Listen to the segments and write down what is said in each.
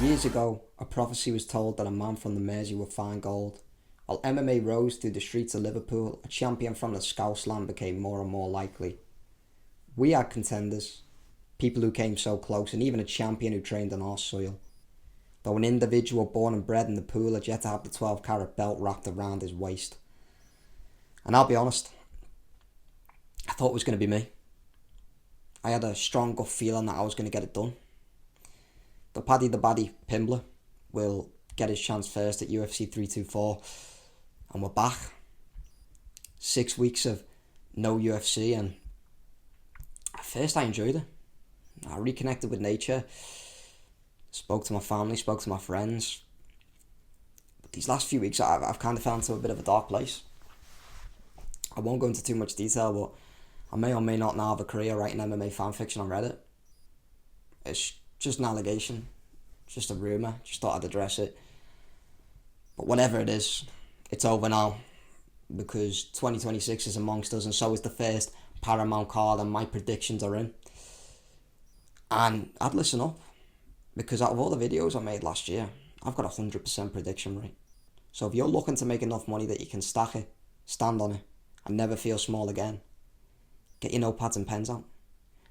Years ago, a prophecy was told that a man from the Mersey would find gold. While MMA rose through the streets of Liverpool, a champion from the Scouser land became more and more likely. We had contenders, people who came so close, and even a champion who trained on our soil. Though an individual born and bred in the pool had yet to have the 12-carat belt wrapped around his waist. And I'll be honest, I thought it was going to be me. I had a strong gut feeling that I was going to get it done. The Paddy Pimblett will get his chance first at UFC 324, and we're back. 6 weeks of no UFC, and at first I enjoyed it. I reconnected with nature, spoke to my family, spoke to my friends. But these last few weeks I've kind of fell into a bit of a dark place. I won't go into too much detail, but I may or may not now have a career writing MMA fanfiction on Reddit. It's just an allegation, just a rumour, just thought I'd address it. But whatever it is, it's over now, because 2026 is amongst us, and so is the first Paramount card, and my predictions are in. And I'd listen up, because out of all the videos I made last year, I've got a 100% prediction rate. So if you're looking to make enough money that you can stack it, stand on it, and never feel small again, get your notepads and pens out,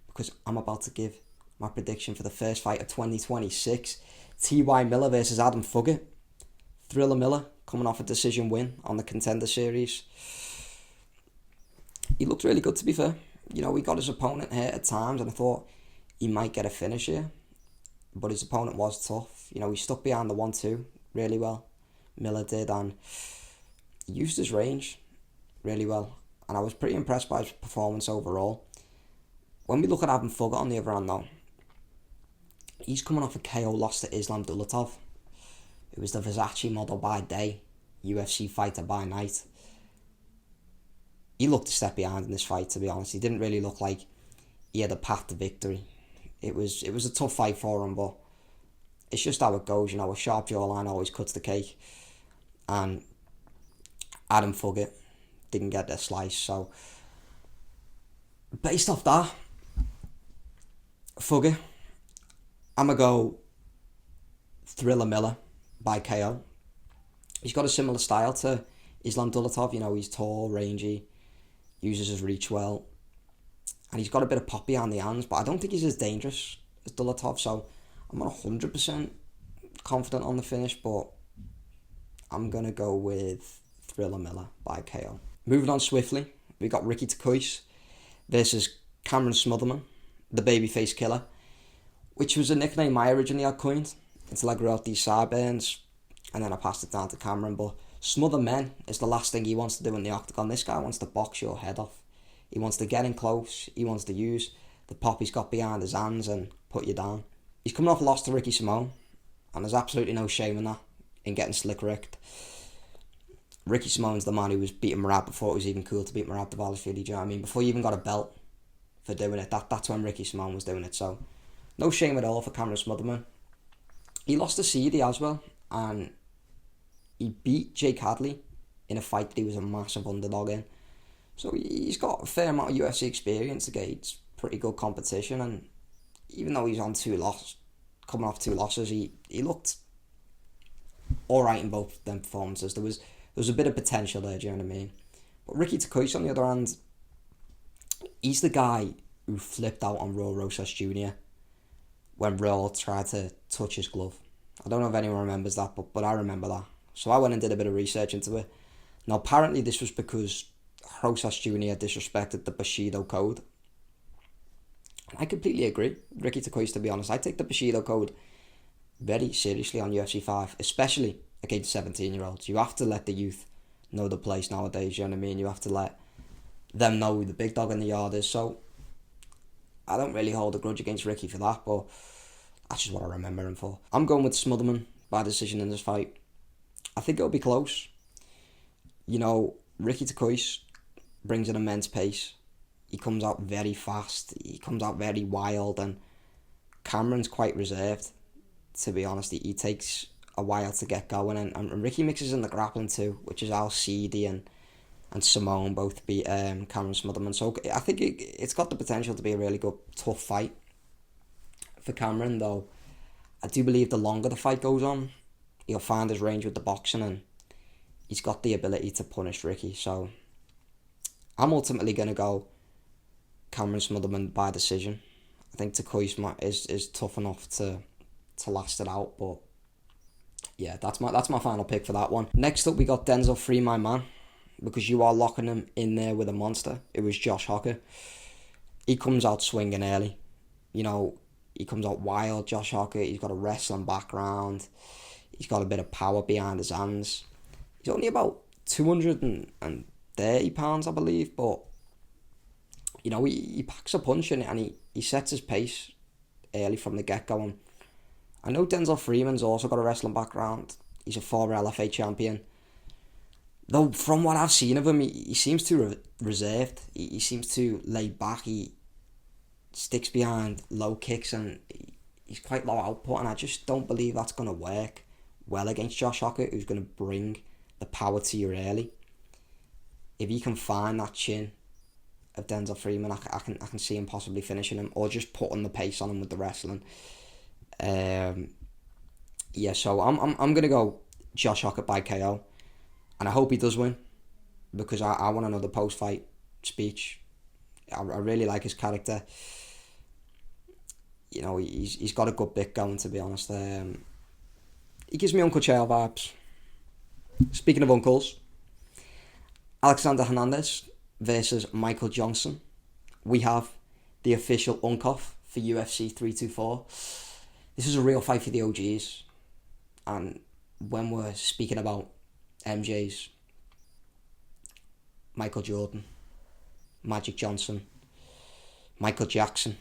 because I'm about to give my prediction for the first fight of 2026. T.Y. Miller versus Adam Fuggett. Thriller Miller coming off a decision win on the Contender Series. He looked really good, to be fair. You know, he got his opponent hurt at times, and I thought he might get a finish here. But his opponent was tough. You know, he stuck behind the 1-2 really well. Miller did, and he used his range really well. And I was pretty impressed by his performance overall. When we look at Adam Fuggett on the other hand, though, he's coming off a KO loss to Islam Dulatov, who was the Versace model by day, UFC fighter by night. He looked a step behind in this fight, to be honest. He didn't really look like he had a path to victory. It was a tough fight for him, but it's just how it goes. You know, a sharp jawline always cuts the cake. And Adam Fuggett didn't get their slice. So, based off that, Fuggett, I'm going to go Thriller Miller by KO. He's got a similar style to Islam Dulatov. You know, he's tall, rangy, uses his reach well, and he's got a bit of pop behind the hands, but I don't think he's as dangerous as Dulatov, so I'm not 100% confident on the finish, but I'm going to go with Thriller Miller by KO. Moving on swiftly, we got Ricky Takois versus Cameron Smotherman, the babyface killer, which was a nickname I originally had coined until I grew out these sideburns, and then I passed it down to Cameron. But smother men is the last thing he wants to do in the octagon. This guy wants to box your head off. He wants to get in close. He wants to use the pop he's got behind his hands and put you down. He's coming off a loss to Ricky Simone, and there's absolutely no shame in that, in getting slick-ricked. Ricky Simone's the man who was beating Murad before it was even cool to beat Murad Dvalishvili, do you know what I mean? Before you even got a belt for doing it, that's when Ricky Simone was doing it, so no shame at all for Cameron Smotherman. He lost to CD as well, and he beat Jake Hadley in a fight that he was a massive underdog in. So he's got a fair amount of UFC experience against pretty good competition, and even though he's on coming off two losses, he looked alright in both them performances. There was a bit of potential there, do you know what I mean? But Ricky Takois, on the other hand, he's the guy who flipped out on Raul Rosas Jr. when Raul tried to touch his glove. I don't know if anyone remembers that, but I remember that. So I went and did a bit of research into it. Now, apparently this was because Rosas Jr. disrespected the Bushido code. And I completely agree. Ricky Takois, to be honest, I take the Bushido code very seriously on UFC 5, especially against 17-year-olds. You have to let the youth know the place nowadays, you know what I mean? You have to let them know who the big dog in the yard is. So I don't really hold a grudge against Ricky for that, but that's just what I remember him for. I'm going with Smotherman by decision in this fight. I think it'll be close. You know, Ricky Takois brings an immense pace. He comes out very fast. He comes out very wild, and Cameron's quite reserved, to be honest. He takes a while to get going, and Ricky mixes in the grappling too, which is how CD and Simone both beat Cameron Smotherman. So I think it's got the potential to be a really good, tough fight for Cameron, though I do believe the longer the fight goes on, he'll find his range with the boxing, and he's got the ability to punish Ricky. So I'm ultimately going to go Cameron Smotherman by decision. I think Takoy's is tough enough to last it out, but yeah, that's my final pick for that one. Next up, we got Denzel Free, my man, because you are locking him in there with a monster. It was Josh Hocker. He comes out swinging early. You know, he comes out wild, Josh Hocker. He's got a wrestling background. He's got a bit of power behind his hands. He's only about 230 pounds, I believe, but you know, he packs a punch in it, and he sets his pace early from the get-go. And I know Denzel Freeman's also got a wrestling background. He's a former LFA champion. Though from what I've seen of him, he seems too reserved. He seems too laid back. He sticks behind low kicks, and he's quite low output, and I just don't believe that's going to work well against Josh Hocker, who's going to bring the power to you early. If he can find that chin of Denzel Freeman, I can see him possibly finishing him, or just putting the pace on him with the wrestling. Yeah, so I'm gonna go Josh Hocker by KO, and I hope he does win, because I want another post-fight speech. I really like his character. You know, he's got a good bit going, to be honest. He gives me Uncle Chael vibes. Speaking of uncles, Alexander Hernandez versus Michael Johnson. We have the official uncoff for UFC 324. This is a real fight for the OGs. And when we're speaking about MJs, Michael Jordan, Magic Johnson, Michael Jackson,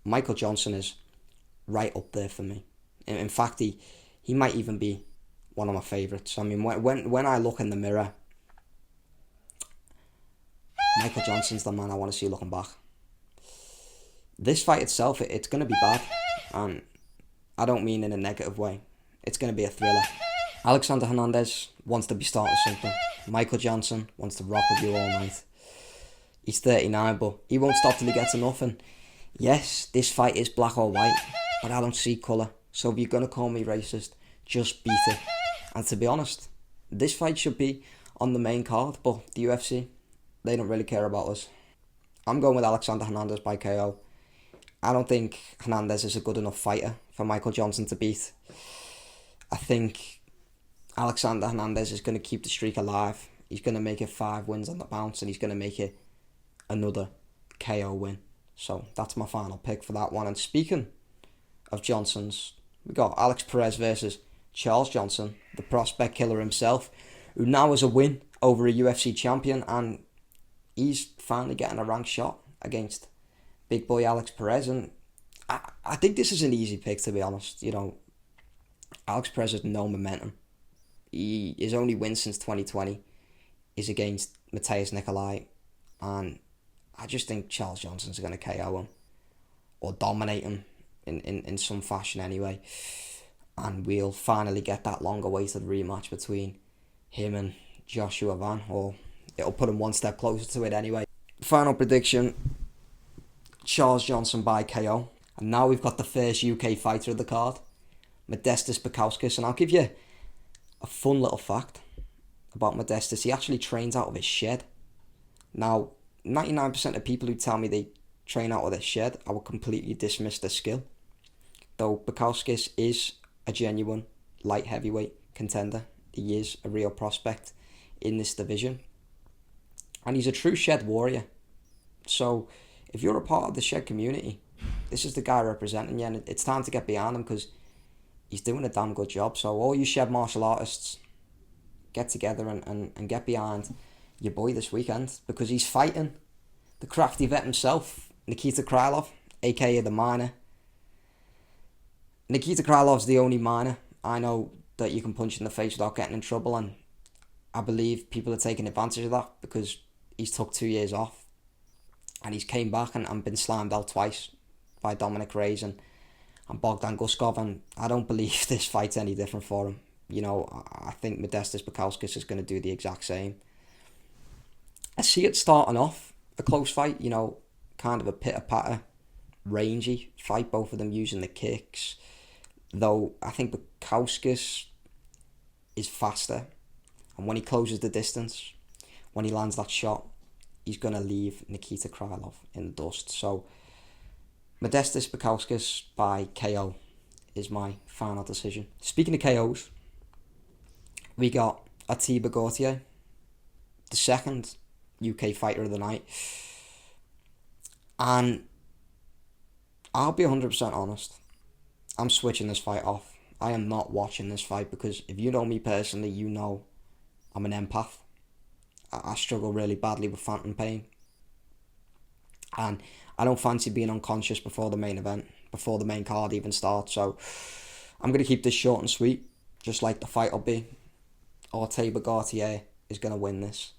Michael Johnson is right up there for me. In fact, he might even be one of my favourites. I mean, when I look in the mirror, Michael Johnson's the man I want to see looking back. This fight itself, it's going to be bad, and I don't mean in a negative way. It's going to be a thriller. Alexander Hernandez wants to be starting something. Michael Johnson wants to rock with you all night. He's 39, but he won't stop till he gets enough. And yes, this fight is black or white, but I don't see colour. So if you're going to call me racist, just beat it. And to be honest, this fight should be on the main card, but the UFC, they don't really care about us. I'm going with Alexander Hernandez by KO. I don't think Hernandez is a good enough fighter for Michael Johnson to beat. I think Alexander Hernandez is going to keep the streak alive. He's going to make it 5 wins on the bounce, and he's going to make it another KO win. So that's my final pick for that one. And speaking of Johnsons, we got Alex Perez versus Charles Johnson, the prospect killer himself, who now has a win over a UFC champion, and he's finally getting a ranked shot against big boy Alex Perez. And I think this is an easy pick, to be honest. You know, Alex Perez has no momentum. His only win since 2020 is against Mateus Nikolai, and I just think Charles Johnson's going to KO him or dominate him in some fashion anyway, and we'll finally get that long-awaited rematch between him and Joshua Van, or it'll put him one step closer to it anyway. Final prediction, Charles Johnson by KO. And now we've got the first UK fighter of the card, Modestas Bukauskas, and I'll give you a fun little fact about Modestas. He actually trains out of his shed. Now, 99% of people who tell me they train out of their shed, I would completely dismiss their skill. Though Bukauskas is a genuine light heavyweight contender. He is a real prospect in this division. And he's a true shed warrior. So, if you're a part of the shed community, this is the guy representing you, and it's time to get behind him because he's doing a damn good job. So all you shed martial artists, get together and get behind your boy this weekend, because he's fighting the crafty vet himself, Nikita Krylov, aka the Miner. Nikita Krylov's the only Miner I know that you can punch in the face without getting in trouble, and I believe people are taking advantage of that because he's took 2 years off and he's came back and been slammed out twice by Dominic Reyes and Bogdan Guskov, and I don't believe this fight's any different for him. You know, I think Modestas Bukauskas is going to do the exact same. I see it starting off a close fight, you know, kind of a pitter-patter, rangy fight, both of them using the kicks, Though I think Bukauskas is faster, and when he closes the distance, when he lands that shot, he's going to leave Nikita Krylov in the dust. So Modestas Bukauskas by KO is my final decision. Speaking of KOs, we got Atiba Gaethje, the second UK fighter of the night. And I'll be 100% honest, I'm switching this fight off. I am not watching this fight because if you know me personally, you know I'm an empath. I struggle really badly with phantom pain. And I don't fancy being unconscious before the main event, before the main card even starts. So I'm going to keep this short and sweet, just like the fight will be. Atiba Gaethje is going to win this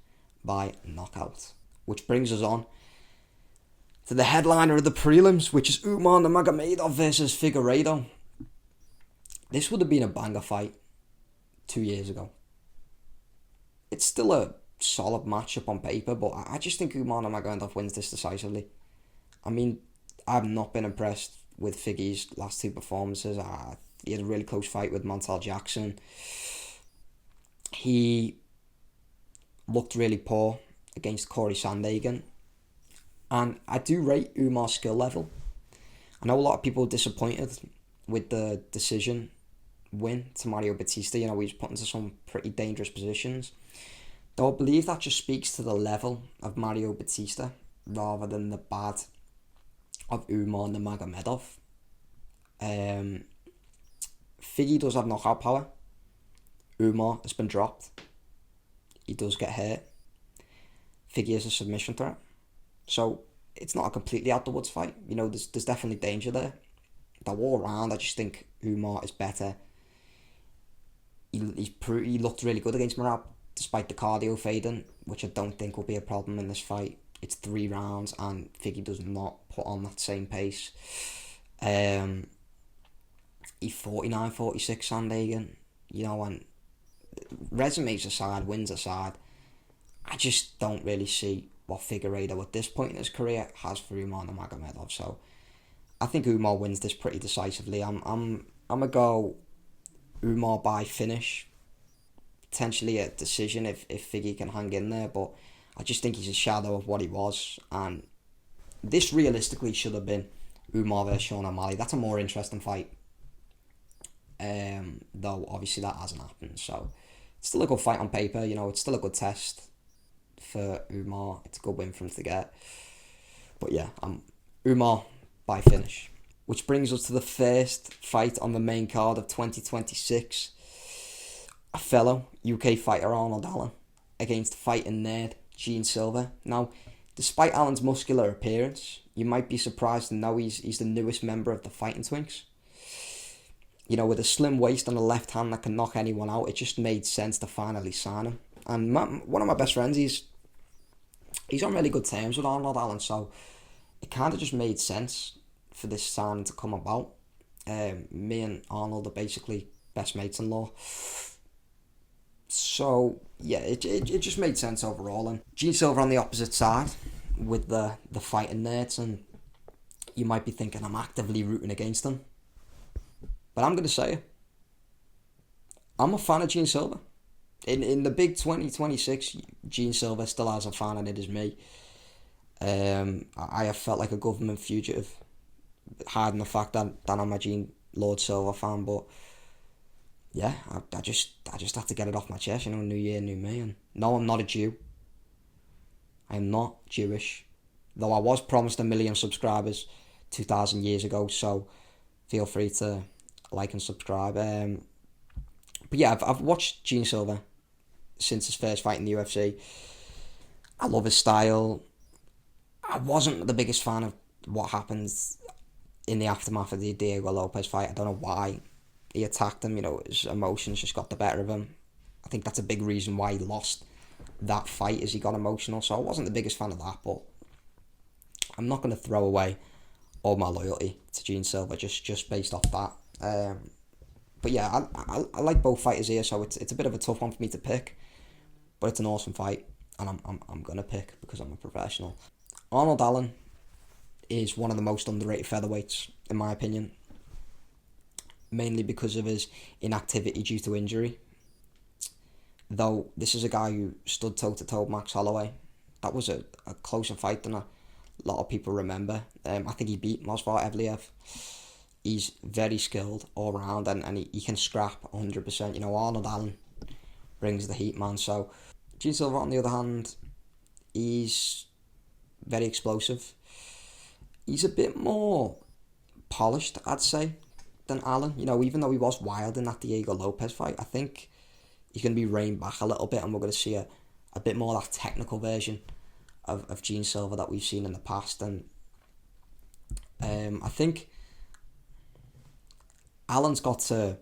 by knockout. Which brings us on to the headliner of the prelims, which is Umar Nurmagomedov versus Figueiredo. This would have been a banger fight 2 years ago. It's still a solid matchup on paper, but I just think Umar Nurmagomedov wins this decisively. I mean, I've not been impressed with Figgy's last two performances. He had a really close fight with Montel Jackson. He looked really poor against Corey Sandhagen. And I do rate Umar's skill level. I know a lot of people were disappointed with the decision win to Mario Batista. You know, he was put into some pretty dangerous positions. Though I believe that just speaks to the level of Mario Batista rather than the bad of Umar Nurmagomedov. Figgy does have knockout power. Umar has been dropped. He does get hurt. Figgy is a submission threat. So it's not a completely out the woods fight. You know, there's definitely danger there. Though all around, I just think Umar is better. He looked really good against Merab, despite the cardio fading, which I don't think will be a problem in this fight. It's 3 rounds, and Figgy does not put on that same pace. He 49-46 Sandhagen, you know, and resumes aside, wins aside, I just don't really see what Figueiredo at this point in his career has for Umar Nurmagomedov. So I think Umar wins this pretty decisively. I'm gonna go Umar by finish, potentially a decision if Figgy can hang in there, but I just think he's a shadow of what he was, and this realistically should have been Umar versus Sean O'Malley. That's a more interesting fight, though obviously that hasn't happened. So it's still a good fight on paper. You know, it's still a good test for Umar. It's a good win for him to get. But yeah, I'm Umar by finish. Which brings us to the first fight on the main card of 2026. A fellow UK fighter, Arnold Allen, against fighting nerd Gene Silver. Now, despite Allen's muscular appearance, you might be surprised to know he's the newest member of the Fighting Twinks. You know, with a slim waist and a left hand that can knock anyone out, it just made sense to finally sign him. And one of my best friends, he's on really good terms with Arnold Allen, so it kind of just made sense for this signing to come about. Me and Arnold are basically best mates-in-law. So, yeah, it just made sense overall. And Gene Silver on the opposite side with the fighting nerds, and you might be thinking I'm actively rooting against them. But I'm going to say it. I'm a fan of Gene Silver. In the big 2026, Gene Silver still has a fan, and it is me. I have felt like a government fugitive, hiding the fact that I'm a Gene Lord Silver fan, but yeah, I just have to get it off my chest. You know, new year, new me. And no, I'm not a Jew. I'm not Jewish, though I was promised 1 million subscribers 2,000 years ago. So feel free to like and subscribe. But yeah, I've watched Gene Silver since his first fight in the UFC. I love his style. I wasn't the biggest fan of what happened in the aftermath of the Diego Lopez fight. I don't know why he attacked him. You know, his emotions just got the better of him. I think that's a big reason why he lost that fight, is he got emotional. So I wasn't the biggest fan of that, but I'm not going to throw away all my loyalty to Gene Silver just based off that. But yeah, I like both fighters here, so it's a bit of a tough one for me to pick, but it's an awesome fight, and I'm gonna pick because I'm a professional. Arnold Allen is one of the most underrated featherweights, in my opinion. mainly because of his inactivity due to injury. Though this is a guy who stood toe-to-toe with Max Holloway. That was a closer fight than a lot of people remember. I think he beat Movsar Evliev. He's very skilled all round, and he can scrap 100%. You know, Arnold Allen brings the heat, man. So Gene Silva, on the other hand, he's very explosive. He's a bit more polished, I'd say, than Allen. You know, even though he was wild in that Diego Lopez fight, I think he's going to be reined back a little bit, and we're going to see a bit more of that technical version of Gene Silva that we've seen in the past. And I think Allen's got to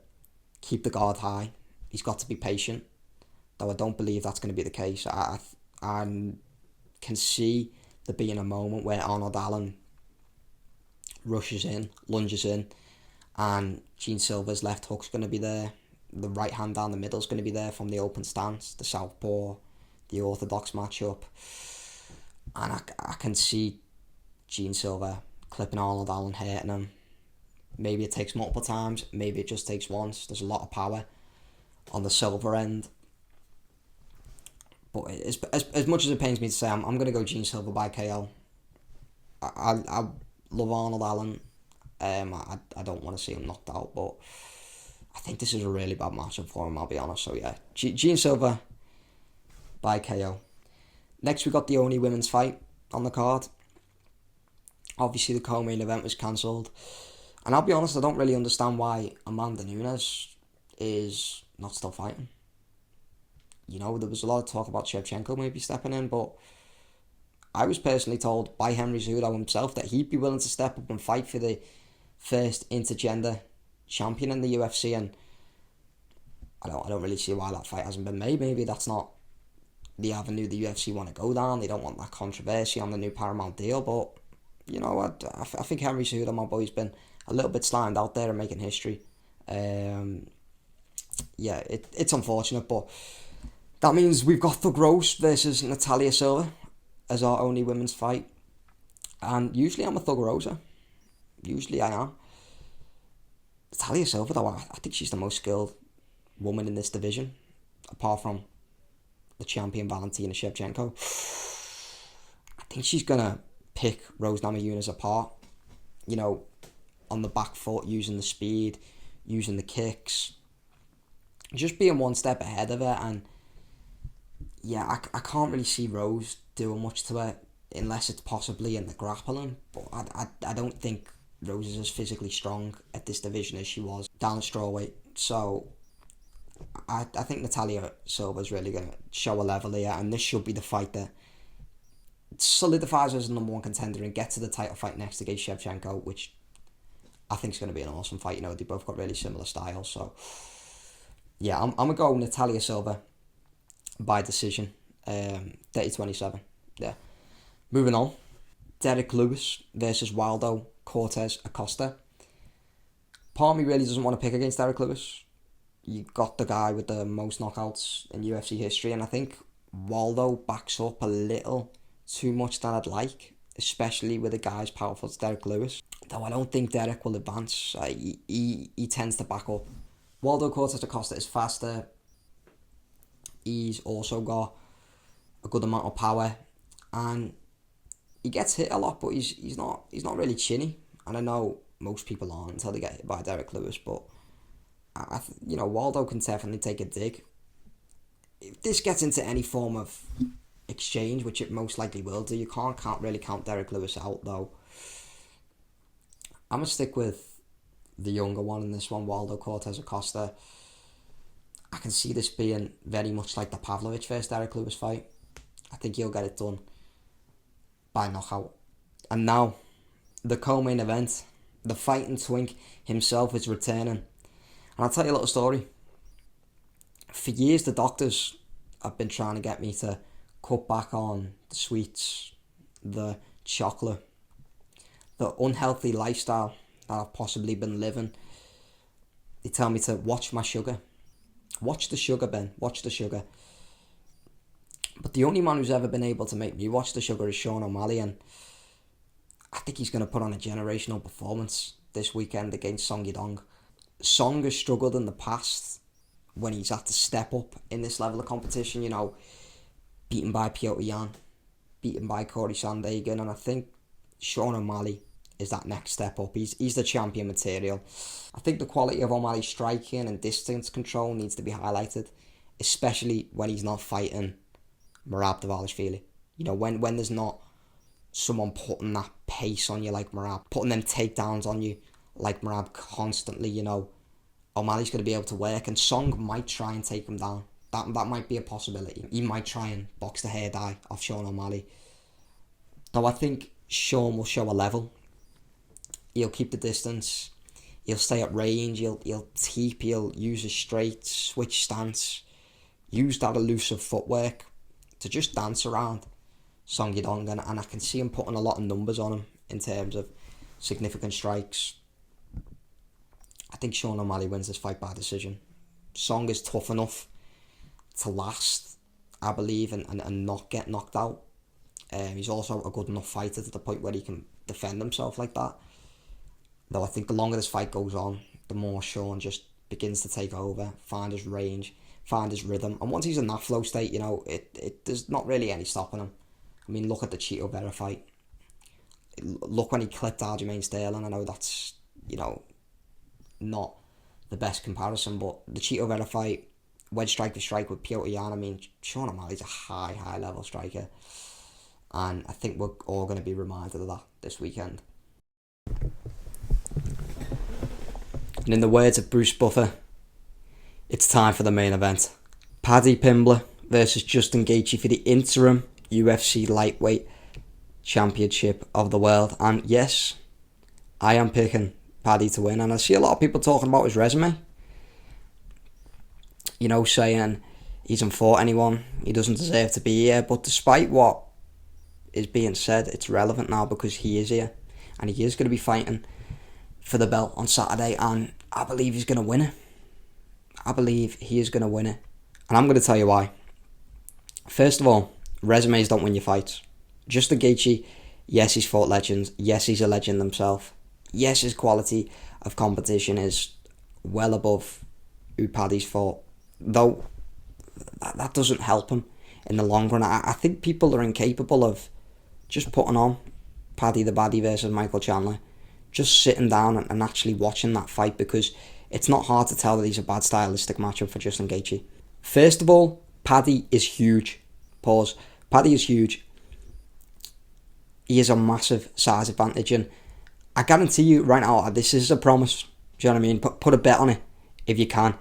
keep the guard high. He's got to be patient, though I don't believe that's going to be the case. I can see there being a moment where Arnold Allen rushes in, lunges in, and Gene Silva's left hook's going to be there. The right hand down the middle is going to be there from the open stance, the southpaw, the orthodox matchup. And I can see Gene Silva clipping Arnold Allen, hurting him. Maybe it takes multiple times, maybe it just takes once. There's a lot of power on the Silva end. But as much as it pains me to say, I'm going to go Gene Silva by KO. I love Arnold Allen. I don't want to see him knocked out, but I think this is a really bad matchup for him, I'll be honest. So yeah, Gene Silva by KO. Next, we got the only women's fight on the card. Obviously, the co-main event was cancelled. And I'll be honest, I don't really understand why Amanda Nunes is not still fighting. You know, there was a lot of talk about Shevchenko maybe stepping in, but I was personally told by Henry Cejudo himself that he'd be willing to step up and fight for the first intergender champion in the UFC, and I don't really see why that fight hasn't been made. Maybe that's not the avenue the UFC want to go down. They don't want that controversy on the new Paramount deal, but you know, I think Henry Cejudo, my boy's been a little bit slammed out there and making history. Yeah, it's unfortunate, but that means we've got Thug Rose versus Natalia Silva as our only women's fight. And usually I'm a Thug Roser. Usually I am. Natalia Silva, though, I think she's the most skilled woman in this division, apart from the champion Valentina Shevchenko. I think she's going to pick Rose Namajunas apart. You know, on the back foot, using the speed, using the kicks, just being one step ahead of her. And yeah, I can't really see Rose doing much to her unless it's possibly in the grappling. But I don't think Rose is as physically strong at this division as she was down at strawweight. So I think Natalia Silva's really going to show a level here, and this should be the fight that solidifies her as the number one contender and gets to the title fight next against Shevchenko, which I think is going to be an awesome fight. You know, they both got really similar styles. So yeah, I'm going to go Natalia Silva by decision, 30-27. Yeah. Moving on, Derek Lewis versus Waldo Cortez Acosta. Part of me really doesn't want to pick against Derek Lewis. You got the guy with the most knockouts in UFC history, and I think Waldo backs up a little too much than I'd like, especially with a guy as powerful as Derek Lewis. Though I don't think Derek will advance. He tends to back up. Waldo Cortez Acosta is faster. He's also got a good amount of power, and he gets hit a lot, but he's not really chinny. And I know most people aren't until they get hit by Derek Lewis, but Waldo can definitely take a dig. If this gets into any form of exchange, which it most likely will do, you can't really count Derek Lewis out, though. I'm going to stick with the younger one in this one, Waldo Cortez Acosta. I can see this being very much like the Pavlovich versus Derek Lewis fight. I think he'll get it done by knockout. And now, the co-main event, the fighting twink himself is returning. And I'll tell you a little story. For years, the doctors have been trying to get me to cut back on the sweets, the chocolate, the unhealthy lifestyle that I've possibly been living. They tell me to watch my sugar. Watch the sugar, Ben. Watch the sugar. But the only man who's ever been able to make me watch the sugar is Sean O'Malley, and I think he's going to put on a generational performance this weekend against Song Yadong. Song has struggled in the past when he's had to step up in this level of competition, beaten by Piotr Jan, beaten by Corey Sandhagen, and I think Sean O'Malley is that next step up. He's the champion material. I think the quality of O'Malley's striking and distance control needs to be highlighted, especially when he's not fighting Merab Dvalishvili. When there's not someone putting that pace on you like Merab, putting them takedowns on you like Merab constantly, O'Malley's going to be able to work, and Song might try and take him down. That might be a possibility. He might try and box the hair dye off Sean O'Malley. Though I think Sean will show a level. He'll keep the distance. He'll stay at range. He'll keep. He'll use a straight switch stance. Use that elusive footwork to just dance around Song Yadong, and I can see him putting a lot of numbers on him in terms of significant strikes. I think Sean O'Malley wins this fight by decision. Song is tough enough to last, I believe, and not get knocked out. He's also a good enough fighter to the point where he can defend himself like that. Though I think the longer this fight goes on, the more Sean just begins to take over, find his range, find his rhythm. And once he's in that flow state, there's not really any stopping him. I mean, look at the Chito Vera fight. Look when he clipped Aljamain Sterling. I know that's, not the best comparison, but the Chito Vera fight, wedge strike for strike with Piotr Jan, I mean, Sean O'Malley's a high level striker. And I think we're all going to be reminded of that this weekend. And in the words of Bruce Buffer, it's time for the main event. Paddy Pimblett versus Justin Gaethje for the interim UFC lightweight championship of the world. And yes, I am picking Paddy to win. And I see a lot of people talking about his resume. Saying he hasn't fought anyone, he doesn't deserve to be here. But despite what is being said, it's relevant now because he is here. And he is going to be fighting for the belt on Saturday. And I believe he's going to win it. I believe he is going to win it. And I'm going to tell you why. First of all, resumes don't win your fights. Justin Gaethje, yes, he's fought legends. Yes, he's a legend himself. Yes, his quality of competition is well above who Paddy's fought. Though, that doesn't help him in the long run. I think people are incapable of just putting on Paddy the Baddy versus Michael Chandler. Just sitting down and actually watching that fight, because it's not hard to tell that he's a bad stylistic matchup for Justin Gaethje. First of all, Paddy is huge. Pause. Paddy is huge. He has a massive size advantage, and I guarantee you right now, this is a promise. Do you know what I mean? Put a bet on it if you can.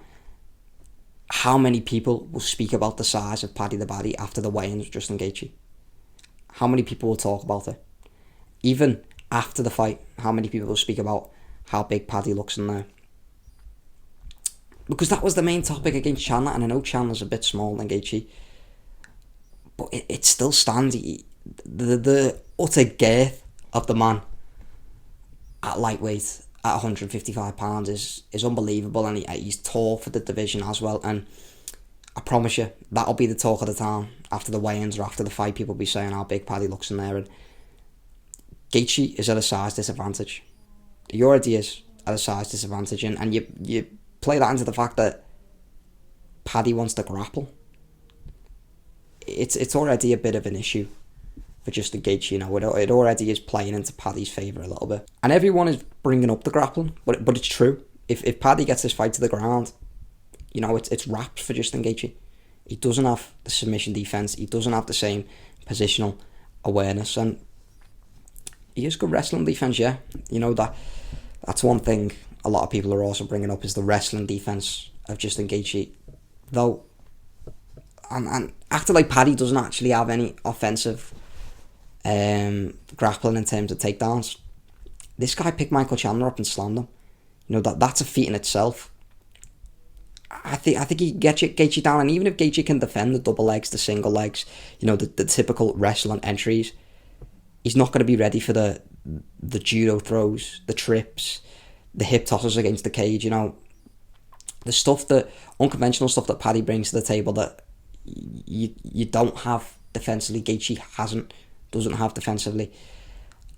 How many people will speak about the size of Paddy the Baddy after the weigh-ins of Justin Gaethje? How many people will talk about it? Even after the fight, how many people will speak about how big Paddy looks in there? Because that was the main topic against Chandler, and I know Chandler's a bit smaller than Gaethje, but it still stands. The utter girth of the man at lightweight at 155 pounds is unbelievable, and he's tall for the division as well. And I promise you, that'll be the talk of the town after the weigh-ins or after the fight. People will be saying how big Paddy looks in there. And Gaethje is at a size disadvantage. He already is at a size disadvantage, and you play that into the fact that Paddy wants to grapple. It's already a bit of an issue for Justin Gaethje. It already is playing into Paddy's favour a little bit. And everyone is bringing up the grappling, but it's true. If Paddy gets this fight to the ground, it's wraps for Justin Gaethje. He doesn't have the submission defence. He doesn't have the same positional awareness. And he has good wrestling defence, yeah. That's one thing a lot of people are also bringing up, is the wrestling defence of Justin Gaethje. Though, and acting like Paddy doesn't actually have any offensive grappling in terms of takedowns. This guy picked Michael Chandler up and slammed him. That's a feat in itself. I think he can get Gaethje down, and even if Gaethje can defend the double legs, the single legs, the typical wrestling entries, he's not going to be ready for the judo throws, the trips, the hip tosses against the cage. The stuff unconventional stuff that Paddy brings to the table that you don't have defensively. Gaethje doesn't have defensively.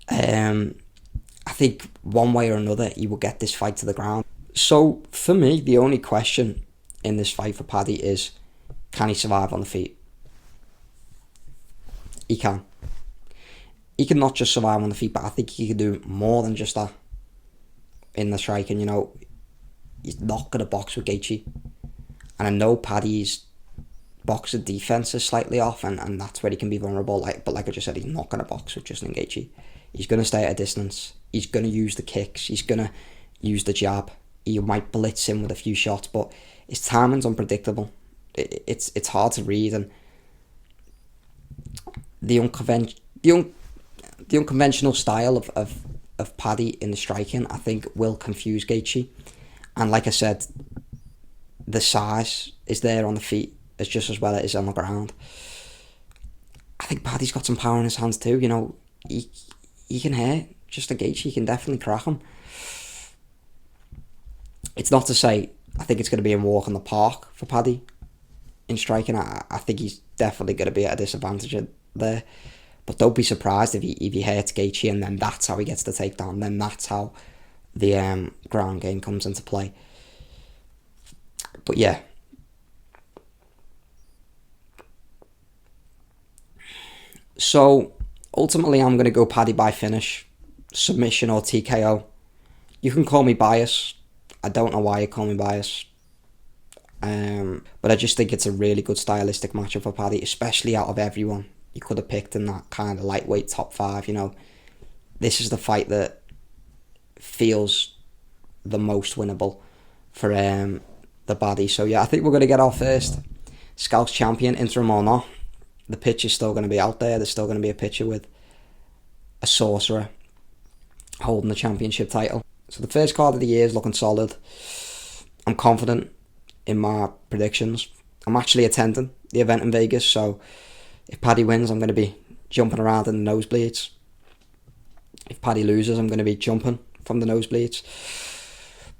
I think one way or another he will get this fight to the ground. So for me, the only question in this fight for Paddy is, can he survive on the feet? He can. He can not just survive on the feet, but I think he can do more than just that in the striking. You know, he's not going to box with Gaethje. And I know Paddy's boxer defense is slightly off, and that's where he can be vulnerable. But like I just said, he's not going to box with Justin Gaethje. He's going to stay at a distance. He's going to use the kicks. He's going to use the jab. He might blitz him with a few shots, but his timing's unpredictable. It's hard to read, and the unconventional style of Paddy in the striking, I think, will confuse Gaethje. And like I said, the size is there on the feet as just as well as it is on the ground. I think Paddy's got some power in his hands too. You know, he can hurt Justin Gaethje. He can definitely crack him. It's not to say I think it's going to be a walk in the park for Paddy in striking. I think he's definitely going to be at a disadvantage there. But don't be surprised if he hurts Gaethje, and then that's how he gets the takedown. Then that's how the ground game comes into play. But yeah. So ultimately, I'm going to go Paddy by finish, submission or TKO. You can call me biased. I don't know why you call me biased. But I just think it's a really good stylistic matchup for Paddy, especially out of everyone you could have picked in that kind of lightweight top 5. You know, this is the fight that feels the most winnable for the Paddy. So yeah, I think we're going to get our first Scouts champion, interim or not. The pitch is still going to be out there. There's still going to be a picture with a sorcerer holding the championship title. So the first card of the year is looking solid. I'm confident in my predictions. I'm actually attending the event in Vegas, so if Paddy wins, I'm going to be jumping around in the nosebleeds. If Paddy loses, I'm going to be jumping from the nosebleeds.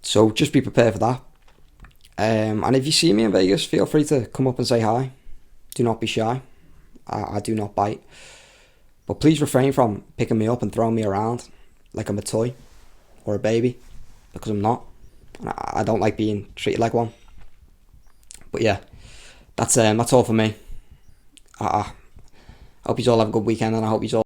So just be prepared for that. And if you see me in Vegas, feel free to come up and say hi. Do not be shy. I do not bite. But please refrain from picking me up and throwing me around like I'm a toy or a baby, because I'm not. I don't like being treated like one. But yeah, that's all for me. I hope you all have a good weekend, and I hope you all